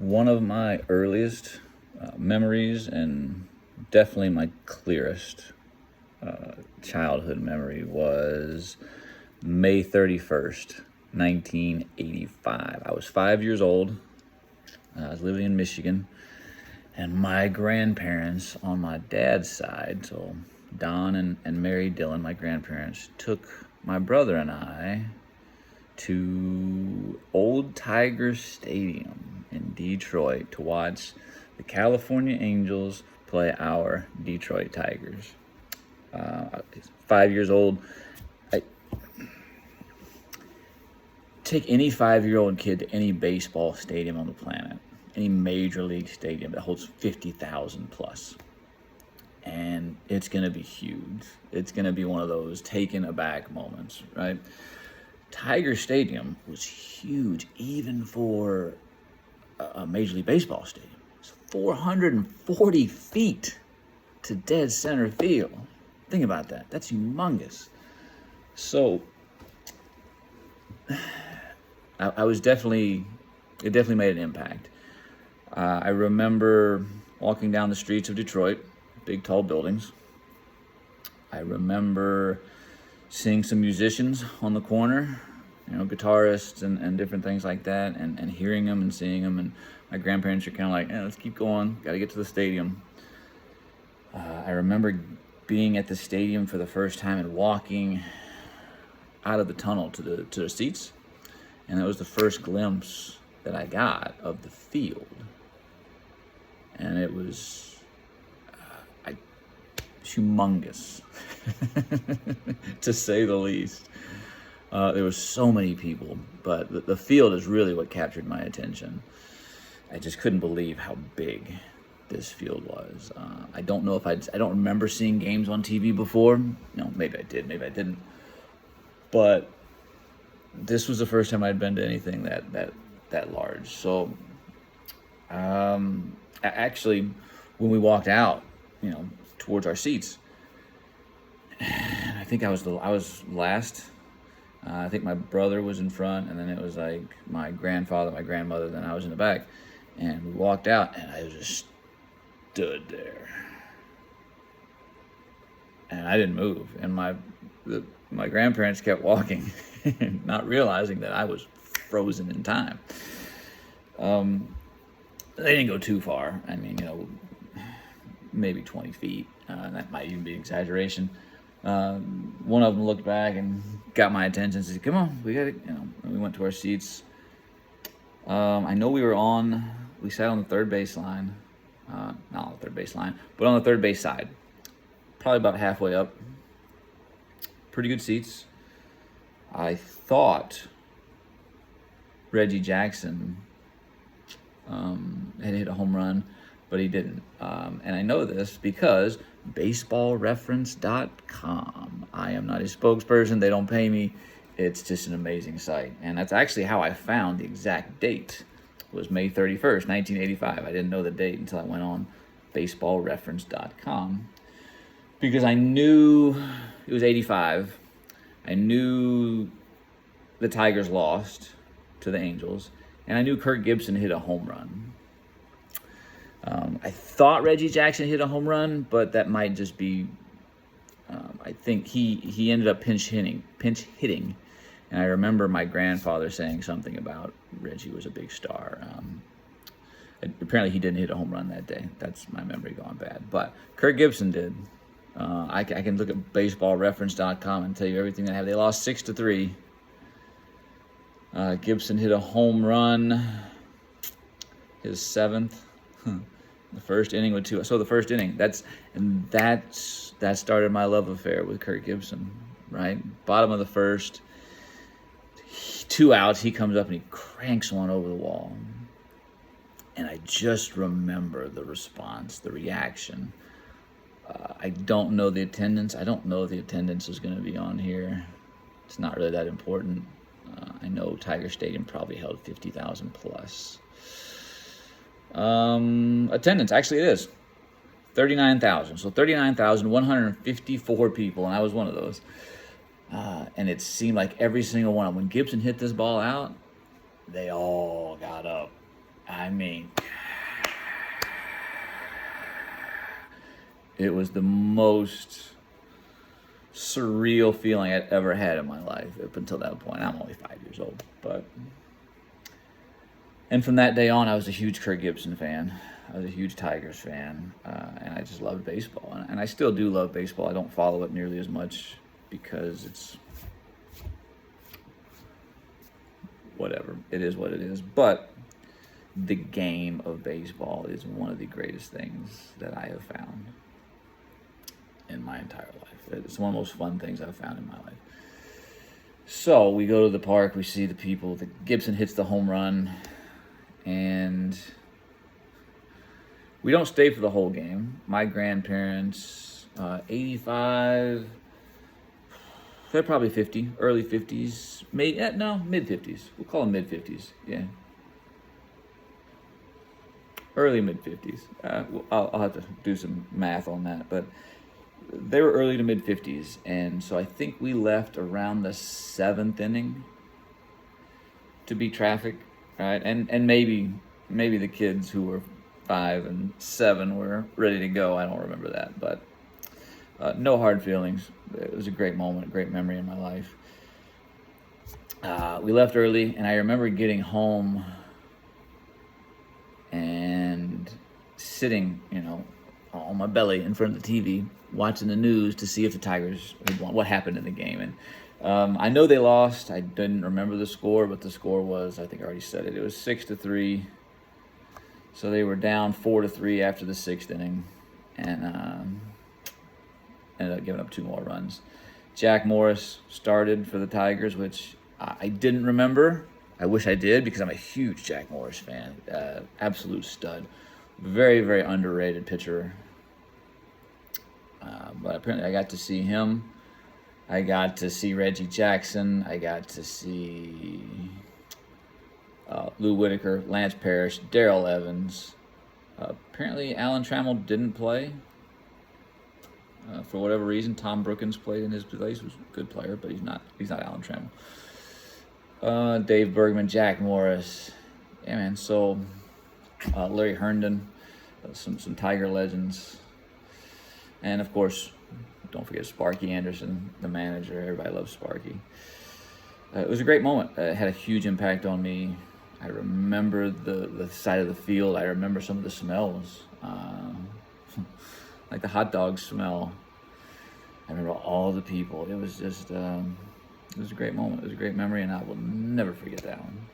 One of my earliest memories, and definitely my clearest childhood memory, was May 31st, 1985. I was 5 years old. I was living in Michigan, and my grandparents on my dad's side, so Don and Mary Dillon, my grandparents, took my brother and I to Old Tiger Stadium in Detroit to watch the California Angels play our Detroit Tigers. 5 years old. I take any 5-year-old kid to any baseball stadium on the planet, any major league stadium that holds 50,000 plus, and it's going to be huge. It's going to be one of those taken aback moments, right? Tiger Stadium was huge, even for a Major League Baseball stadium. It's 440 feet to dead center field. Think about that. That's humongous. So, I was it definitely made an impact. I remember walking down the streets of Detroit, big tall buildings. I remember seeing some musicians on the corner, guitarists and different things like that, and hearing them and seeing them. And my grandparents are kind of like, let's keep going, got to get to the stadium. I remember being at the stadium for the first time and walking out of the tunnel to the seats, and that was the first glimpse that I got of the field, and it was humongous, to say the least. There was so many people, but the field is really what captured my attention. I just couldn't believe how big this field was. I don't know if I don't remember seeing games on TV before. Maybe I did, maybe I didn't. But this was the first time I'd been to anything that large. So, actually, when we walked out, towards our seats, I think I was last. I think my brother was in front, and then it was like my grandfather, my grandmother, then I was in the back. And we walked out, and I just stood there. And I didn't move. And my grandparents kept walking, not realizing that I was frozen in time. They didn't go too far. I mean, maybe 20 feet. That might even be an exaggeration. One of them looked back and got my attention and said, come on, we got it. And we went to our seats. I know we sat on the third base line. Not on the third base line, but on the third base side. Probably about halfway up. Pretty good seats. I thought Reggie Jackson had hit a home run, but he didn't. And I know this because baseballreference.com. I am not a spokesperson. They don't pay me. It's just an amazing site. And that's actually how I found the exact date. It was May 31st, 1985. I didn't know the date until I went on baseballreference.com because I knew it was 85. I knew the Tigers lost to the Angels, and I knew Kirk Gibson hit a home run. I thought Reggie Jackson hit a home run, but that might just be. I think he ended up pinch hitting, and I remember my grandfather saying something about Reggie was a big star. Apparently, he didn't hit a home run that day. That's my memory going bad, but Kirk Gibson did. I can look at baseballreference.com and tell you everything they have. They lost 6-3. Gibson hit a home run, his seventh. The first inning with two. So the first inning, that started my love affair with Kirk Gibson, right? Bottom of the first, 2 outs, he comes up and he cranks one over the wall. And I just remember the response, the reaction. I don't know the attendance. I don't know if the attendance is going to be on here. It's not really that important. I know Tiger Stadium probably held 50,000 plus. Attendance, actually it is 39,000. So 39,154 people, and I was one of those. And it seemed like every single one of them, when Gibson hit this ball out, they all got up I mean, it was the most surreal feeling I'd ever had in my life up until that point. I'm only 5 years old, and from that day on, I was a huge Kirk Gibson fan. I was a huge Tigers fan, and I just loved baseball. And I still do love baseball. I don't follow it nearly as much because it's whatever. It is what it is. But the game of baseball is one of the greatest things that I have found in my entire life. It's one of the most fun things I've found in my life. So we go to the park, we see the people. Gibson hits the home run, and we don't stay for the whole game. My grandparents, 85, they're probably 50, early 50s, mid 50s. We'll call them mid 50s, yeah. Early mid 50s. I'll have to do some math on that, but they were early to mid 50s, and so I think we left around the 7th inning to beat traffic, right? And maybe the kids who were 5 and 7 were ready to go. I don't remember that, but no hard feelings. It was a great moment, a great memory in my life. We left early, and I remember getting home and sitting, on my belly in front of the TV, watching the news to see if the Tigers had won, what happened in the game. And I know they lost. I didn't remember the score, but the score was, I think I already said it. It was 6-3. So they were down 4-3 after the 6th inning, and ended up giving up 2 more runs. Jack Morris started for the Tigers, which I didn't remember. I wish I did, because I'm a huge Jack Morris fan. Absolute stud. Very, very underrated pitcher. But apparently I got to see him. I got to see Reggie Jackson. I got to see Lou Whitaker, Lance Parrish, Darrell Evans. Apparently Alan Trammell didn't play. For whatever reason, Tom Brookins played in his place. He was a good player, but he's not Alan Trammell. Dave Bergman, Jack Morris. Yeah, man. So Larry Herndon, some Tiger legends. And, of course, don't forget Sparky Anderson, the manager. Everybody loves Sparky. It was a great moment. It had a huge impact on me. I remember the side of the field. I remember some of the smells, like the hot dog smell. I remember all the people. It was just, it was a great moment. It was a great memory, and I will never forget that one.